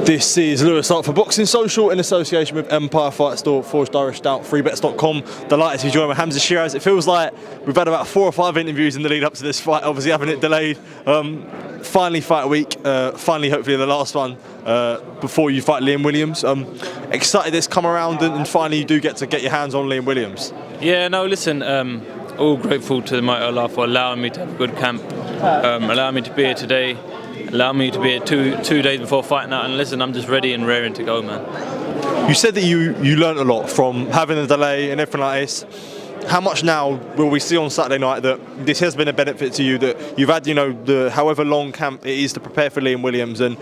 This is Lewis Hart for Boxing Social in association with Empire Fight Store, Forged Irish Stout, freebets.com. Delighted to be joined by Hamzah Sheeraz. It feels like we've had about 4 or 5 interviews in the lead up to this fight, obviously having it delayed. Finally fight week, finally hopefully the last one before you fight Liam Williams. Excited this come around and finally you do get to get your hands on Liam Williams. Yeah, no, listen, all grateful to the Mighty Allah for allowing me to have a good camp, allowing me to be here today, allowing me to be here two days before fighting out, and listen, I'm just ready and raring to go, man. You said that you learnt a lot from having a delay and everything like this. How much now will we see on Saturday night that this has been a benefit to you, that you've had, the however long camp it is to prepare for Liam Williams, and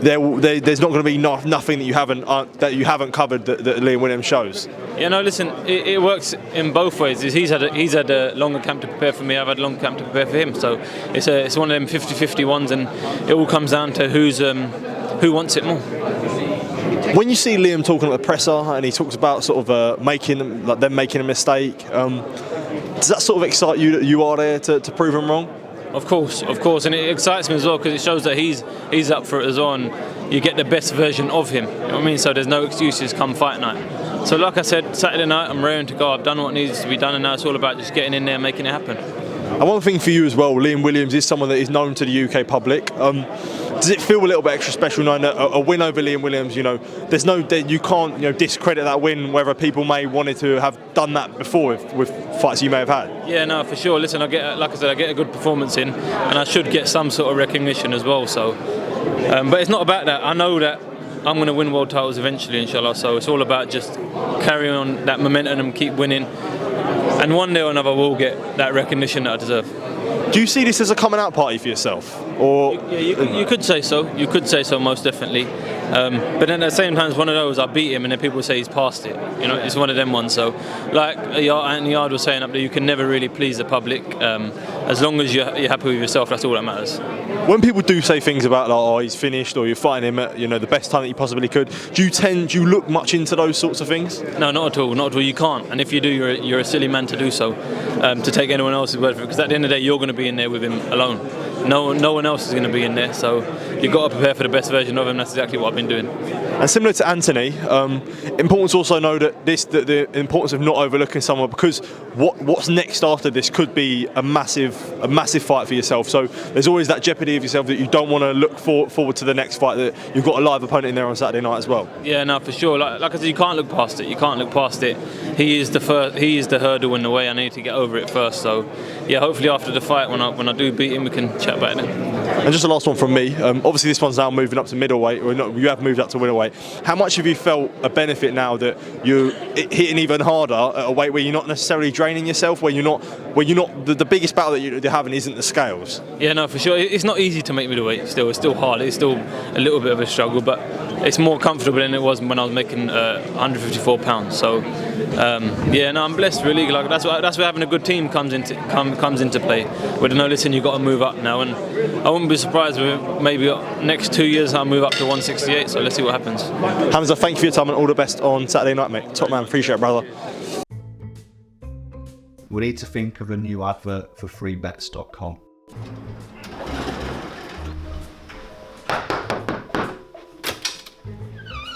there's not going to be nothing that you haven't covered that Liam Williams shows. Yeah, no, listen, it works in both ways. He's had a longer camp to prepare for me. I've had a longer camp to prepare for him. So it's one of them 50-50 ones, and it all comes down to who wants it more. When you see Liam talking at the presser and he talks about sort of making a mistake, does that sort of excite you that you are there to prove him wrong? Of course, and it excites me as well because it shows that he's up for it as well, and you get the best version of him. You know what I mean? So there's no excuses come fight night. So like I said, Saturday night I'm raring to go. I've done what needs to be done, and now it's all about just getting in there and making it happen. And one thing for you as well, Liam Williams is someone that is known to the UK public. Does it feel a little bit extra special knowing that a win over Liam Williams, you can't discredit that win, whether people may wanted to have done that before with fights you may have had? Yeah, no, for sure. Listen, I get a good performance in, and I should get some sort of recognition as well. So, but it's not about that. I know that I'm going to win world titles eventually, inshallah. So it's all about just carrying on that momentum and keep winning. And one day or another, we'll get that recognition that I deserve. Do you see this as a coming out party for yourself? Or yeah, you could say so. You could say so, most definitely. But then at the same time, it's one of those, I beat him and then people say he's past it. It's one of them ones. So, like Anthony Yard was saying up there, you can never really please the public. As long as you're happy with yourself, that's all that matters. When people do say things about like, oh, he's finished, or you're fighting him at the best time that you possibly could, do you look much into those sorts of things? No, not at all. Not at all. You can't. And if you do, you're a silly man to do so. To take anyone else's word for it, because at the end of the day, you're going to be in there with him alone. No one else is going to be in there. So you've got to prepare for the best version of him. That's exactly what I've been doing. And similar to Anthony, important to also know that the importance of not overlooking someone, because what's next after this could be a massive fight for yourself. So there's always that jeopardy of yourself that you don't want to look forward to the next fight, that you've got a live opponent in there on Saturday night as well. Yeah, no, for sure. Like I said, you can't look past it. You can't look past it. He is the hurdle in the way. I need to get over it first. So yeah, hopefully after the fight, when I do beat him, we can chat about it. And just the last one from me. Obviously, this one's now moving up to middleweight, or not, you have moved up to middleweight. How much have you felt a benefit now that you're hitting even harder at a weight where you're not necessarily draining yourself, where you're not the biggest battle that you're having isn't the scales? Yeah, no, for sure. It's not easy to make middleweight. It's still hard. It's still a little bit of a struggle, but it's more comfortable than it was when I was making 154 pounds. So yeah, no, I'm blessed really. Like that's where having a good team comes into play. Where listen, you've got to move up now, and I wouldn't be surprised if maybe next 2 years I'll move up to 168. So let's see what happens. Hamzah, thank you for your time and all the best on Saturday night, mate. Top man, appreciate it, brother. We need to think of a new advert for freebets.com.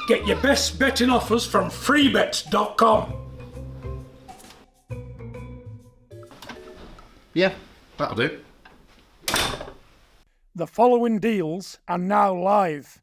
Get your best betting offers from freebets.com. Yeah, that'll do. The following deals are now live.